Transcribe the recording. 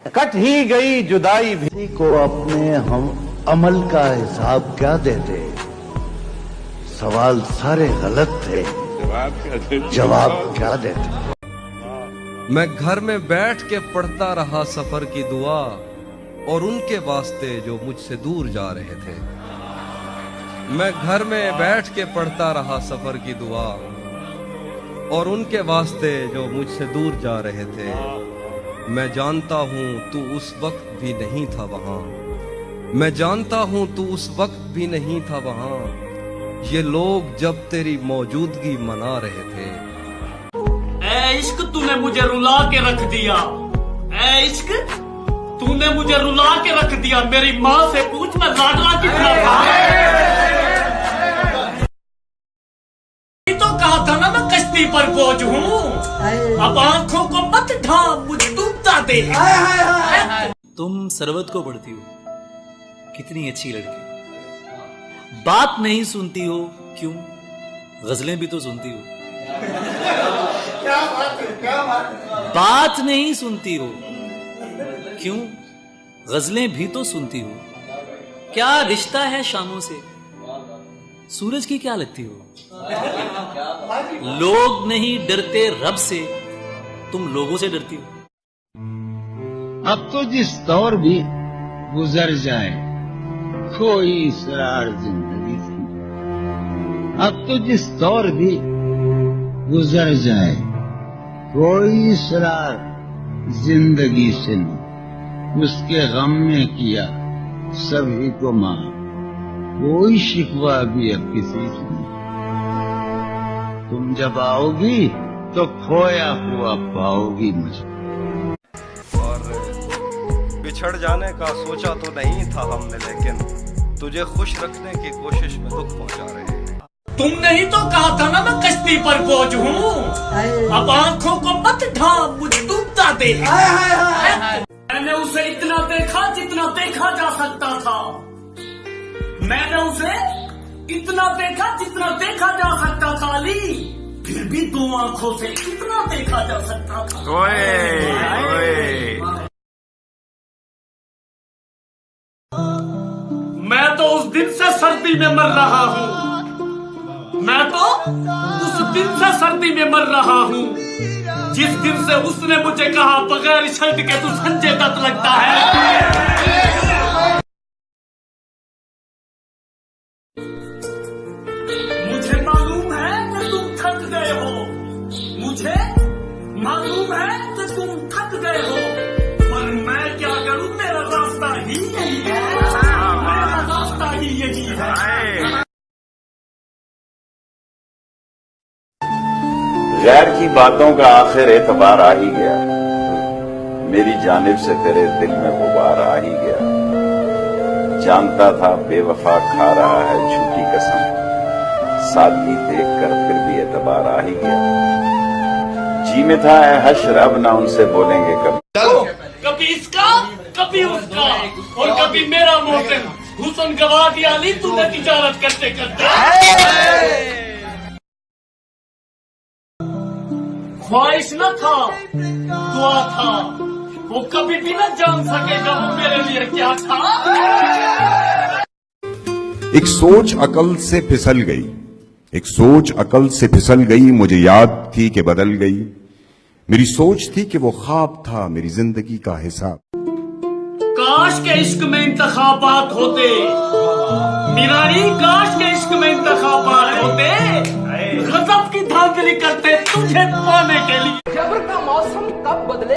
Cut ही गई जुदाई भी। किसी को अपने हम अमल का हिसाब क्या देते? सवाल सारे गलत थे, जवाब क्या देते? मैं घर में बैठ के पढ़ता रहा सफर की दुआ और उनके वास्ते जो मुझसे दूर जा रहे थे। मैं घर में बैठ के पढ़ता रहा सफर की दुआ और उनके वास्ते जो मुझसे दूर जा रहे थे। मैं जानता हूँ तू उस वक्त भी नहीं था वहां, मैं जानता हूँ तू उस वक्त भी नहीं था वहां। ये लोग जब तेरी मौजूदगी मना रहे थे। ऐ इश्क तूने मुझे रुला के रख दिया, ऐ इश्क तूने मुझे रुला के रख दिया। मेरी माँ से पूछ मैं लाडला कितना था। तो कहा था ना मैं कश्ती पर बोझ हूँ, अब आंखों को मत ढांप, मुझे डूबता दे। तुम सरवत को पढ़ती हो, कितनी अच्छी लड़की। बात नहीं सुनती हो क्यों? गजलें भी तो सुनती हो। बात नहीं सुनती हो क्यों? गजलें भी तो सुनती हो। क्या रिश्ता है शामों से? सूरज की क्या लगती हो? लोग नहीं डरते रब से, तुम लोगों से डरती हो। अब तो जिस दौर भी गुजर जाए कोई इसरार जिंदगी से। अब तो जिस दौर भी गुजर जाए कोई इसरार जिंदगी से नहीं। उसके गम में किया सभी को मार, कोई शिकवा भी अब किसी से नहीं। तुम जब आओगी तो खोया हुआ पाओगी मुझे। और बिछड़ जाने का सोचा तो नहीं था हमने, लेकिन तुझे खुश रखने की कोशिश में दुख पहुंचा रहे हैं। तुमने ही तो कहा था ना मैं कश्ती पर बोझ हूँ, अब आंखों को मत ढांप, मुझे डूबता दे। मैंने उसे इतना देखा जितना देखा जा सकता था। मैंने उसे इतना देखा जितना देखा जा सकता था अली, फिर भी दो आंखों से कितना देखा जा सकता था। मैं तो उस दिन से सर्दी में मर रहा हूँ, मैं तो उस दिन से सर्दी में मर रहा हूँ जिस दिन से उसने मुझे कहा बगैर शर्ट के तू संजय दत्त लगता है। मुझे मालूम है कि तुम थक गए हो, मुझे मालूम है कि तुम थक गए हो, पर मैं क्या करूं, मेरा रास्ता ही यही है, मेरा रास्ता ही यही है। गैर की बातों का आखिर एतबार आ ही गया, मेरी जानिब से तेरे दिल में गुबार आ ही गया। जानता था बेवफा खा रहा है झूठी कसम, सादगी देखकर फिर भी एतबार आ ही गया। जी में था हश्र अब ना उनसे बोलेंगे कभी। कभी इसका कभी उसका और कभी मेरा मोहसिन हुस्न गवा दिया अली तूने तिजारत करते करते। ख्वाहिश न था दुआ था, वो कभी भी न जान सकेगा वो मेरे लिए क्या था। एक सोच अकल से फिसल गई, एक सोच अकल से फिसल गई, मुझे याद थी कि बदल गई। मेरी सोच थी कि वो ख्वाब था मेरी जिंदगी का हिसाब। काश के इश्क में इंतखाबात होते, मिरारी काश के इश्क में इंतखाबात होते, गजब की धांधली करते तुझे पाने के लिए। जबर का मौसम कब बदले